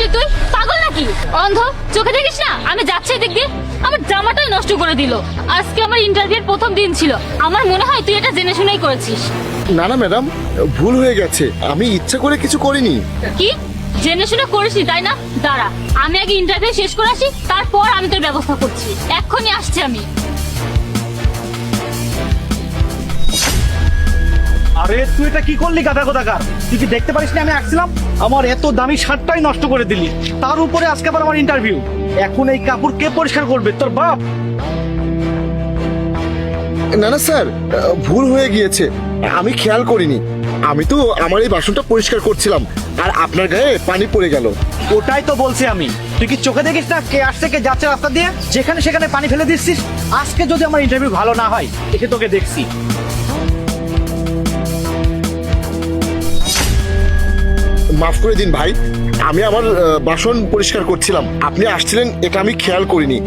করলি তুই? পাগল নাকি? অন্ধ? চোখে দেখিস না আমি যাচ্ছি এদিক দিয়ে? আমার জামাটাই নষ্ট করে দিল। আজকে আমার ইন্টারভিউর প্রথম দিন ছিল, আমার মনে হয় তুই এটা জেনে শুনেই করেছিস। না না ম্যাডাম, ভুল হয়ে গেছে, আমি ইচ্ছা করে কিছু করিনি। কি জেনে শুনে করিসনি তাই না? দাঁড়া, আমি আগে ইন্টারভিউ শেষ করে আসি, তারপর আমি তোর ব্যবস্থা করছি। এক্ষুনি আসছি আমি। আরে তুই এটা কি করলি গাধা কোথাকার? তুই কি দেখতে পারিস না আমি আসছিলাম? আমার এত দামি শার্টটাই নষ্ট করে দিলি, তার উপরে আজকে আবার আমার ইন্টারভিউ। এখন এই কাপড় কে পরিষ্কার করবে? তোর বাপ। না না স্যার, ভুল হয়ে গিয়েছে, আমি খেয়াল করিনি। আমি তো আমার এই বাসনটা পরিষ্কার করছিলাম আর আপনার গায়ে পানি পড়ে গেল। ওটাই তো বলছি আমি। তুই কি চোখে দেখিস না কে আসছে কে যাচ্ছে রাস্তা দিয়ে? যেখানে সেখানে পানি ফেলে দিচ্ছিস। আজকে যদি আমার ইন্টারভিউ ভালো না হয়, এসে তোকে দেখছি। মাফ করে দিন ভাই, আমি আমার বাসন পরিষ্কার করছিলাম, আপনি আসছিলেন এটা আমি খেয়াল করিনি।